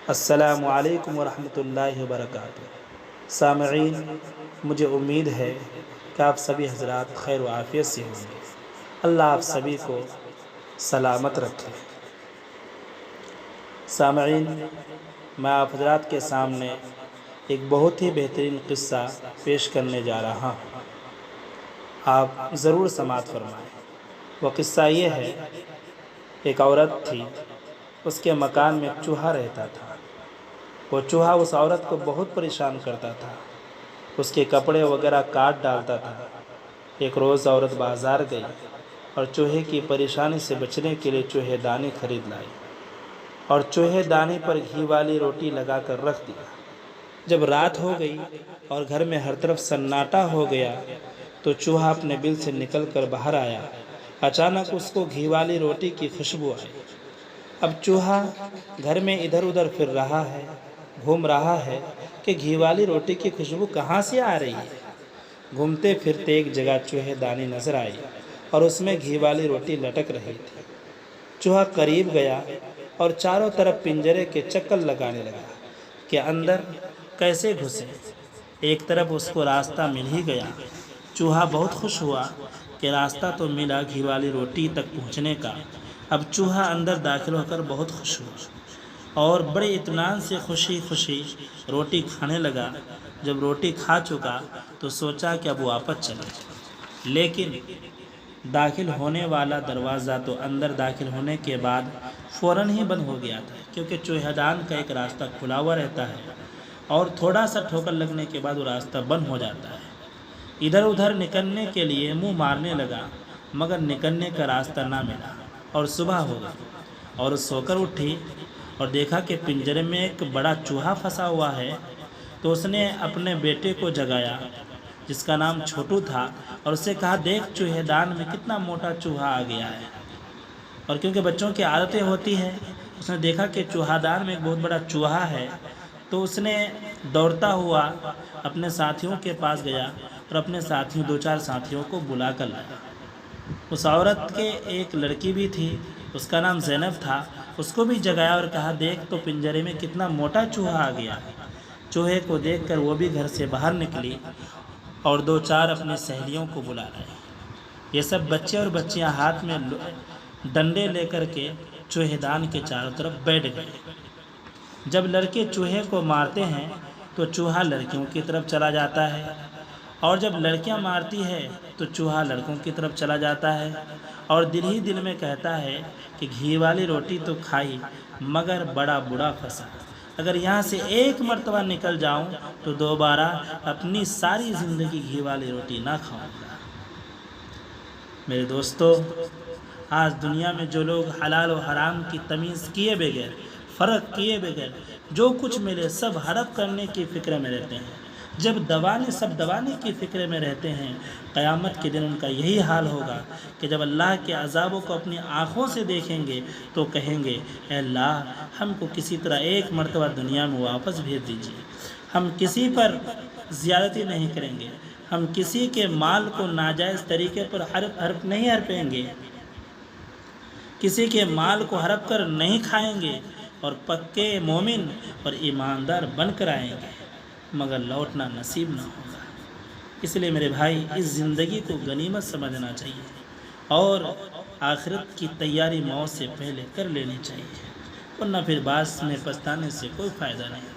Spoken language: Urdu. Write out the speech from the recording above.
السلام علیکم ورحمۃ اللہ وبرکاتہ۔ سامعین، مجھے امید ہے کہ آپ سبھی حضرات خیر و عافیت سے ہوں گے۔ اللہ آپ سبھی کو سلامت رکھے۔ سامعین، میں آپ حضرات کے سامنے ایک بہت ہی بہترین قصہ پیش کرنے جا رہا ہوں، آپ ضرور سماعت فرمائیں۔ وہ قصہ یہ ہے، ایک عورت تھی، اس کے مکان میں ایک چوہا رہتا تھا۔ وہ چوہا اس عورت کو بہت پریشان کرتا تھا، اس کے کپڑے وغیرہ کاٹ ڈالتا تھا۔ ایک روز عورت بازار گئی اور چوہے کی پریشانی سے بچنے کے لیے چوہے دانی خرید لائی اور چوہے دانی پر گھی والی روٹی لگا کر رکھ دیا۔ جب رات ہو گئی اور گھر میں ہر طرف سناٹا ہو گیا تو چوہا اپنے بل سے نکل کر باہر آیا۔ اچانک اس کو گھی والی روٹی کی خوشبو آئی۔ اب چوہا گھر میں ادھر ادھر پھر رہا ہے، گھوم رہا ہے کہ گھی والی روٹی کی خوشبو کہاں سے آ رہی ہے۔ گھومتے پھرتے ایک جگہ چوہے دانی نظر آئی اور اس میں گھی والی روٹی لٹک رہی تھی۔ چوہا قریب گیا اور چاروں طرف پنجرے کے چکر لگانے لگا کہ اندر کیسے گھسے۔ ایک طرف اس کو راستہ مل ہی گیا۔ چوہا بہت خوش ہوا کہ راستہ تو ملا گھی والی روٹی تک پہنچنے کا۔ اب چوہا اندر داخل ہو کر بہت خوش ہوا اور بڑے اطمینان سے خوشی خوشی روٹی کھانے لگا۔ جب روٹی کھا چکا تو سوچا کہ اب واپس چلے، لیکن داخل ہونے والا دروازہ تو اندر داخل ہونے کے بعد فوراً ہی بند ہو گیا تھا، کیونکہ چوہے دان کا ایک راستہ کھلا ہوا رہتا ہے اور تھوڑا سا ٹھوکر لگنے کے بعد وہ راستہ بند ہو جاتا ہے۔ ادھر ادھر نکلنے کے لیے منہ مارنے لگا، مگر نکلنے کا راستہ نہ ملا اور صبح ہو گئی اور سو کر اٹھی اور دیکھا کہ پنجرے میں ایک بڑا چوہا پھنسا ہوا ہے۔ تو اس نے اپنے بیٹے کو جگایا جس کا نام چھوٹو تھا اور اسے کہا، دیکھ چوہے دان میں کتنا موٹا چوہا آ گیا ہے۔ اور کیونکہ بچوں کی عادتیں ہوتی ہیں، اس نے دیکھا کہ چوہا دان میں ایک بہت بڑا چوہا ہے، تو اس نے دوڑتا ہوا اپنے ساتھیوں کے پاس گیا اور اپنے ساتھیوں دو چار ساتھیوں کو بلا کر لایا۔ اس عورت کے ایک لڑکی بھی تھی، اس کا نام زینب تھا، اس کو بھی جگایا اور کہا، دیکھ تو پنجرے میں کتنا موٹا چوہا آ گیا ہے۔ چوہے کو دیکھ کر وہ بھی گھر سے باہر نکلی اور دو چار اپنی سہیلیوں کو بلا لائی۔ یہ سب بچے اور بچیاں ہاتھ میں ڈنڈے لے کر کے چوہے دان کے چاروں طرف بیٹھ گئے۔ جب لڑکے چوہے کو مارتے ہیں تو چوہا لڑکیوں کی طرف چلا جاتا ہے، اور جب لڑکیاں مارتی ہے تو چوہا لڑکوں کی طرف چلا جاتا ہے، اور دل ہی دل میں کہتا ہے کہ گھی والی روٹی تو کھائی مگر بڑا برا پھنسا۔ اگر یہاں سے ایک مرتبہ نکل جاؤں تو دوبارہ اپنی ساری زندگی گھی والی روٹی نہ کھاؤں گا۔ میرے دوستو، آج دنیا میں جو لوگ حلال و حرام کی تمیز کیے بغیر، فرق کیے بغیر جو کچھ ملے سب ہڑپ کرنے کی فکر میں رہتے ہیں، جب دبانے کی فکر میں رہتے ہیں، قیامت کے دن ان کا یہی حال ہوگا کہ جب اللہ کے عذابوں کو اپنی آنکھوں سے دیکھیں گے تو کہیں گے، اے اللہ، ہم کو کسی طرح ایک مرتبہ دنیا میں واپس بھیج دیجیے۔ ہم کسی پر زیادتی نہیں کریں گے، ہم کسی کے مال کو ناجائز طریقے پر ہڑپ نہیں ہڑپیں گے، کسی کے مال کو ہڑپ کر نہیں کھائیں گے، اور پکے مومن اور ایماندار بن کر آئیں گے، مگر لوٹنا نصیب نہ ہوگا۔ اس لیے میرے بھائی، اس زندگی کو غنیمت سمجھنا چاہیے اور آخرت کی تیاری موت سے پہلے کر لینی چاہیے، ورنہ پھر بعد میں پچھتانے سے کوئی فائدہ نہیں۔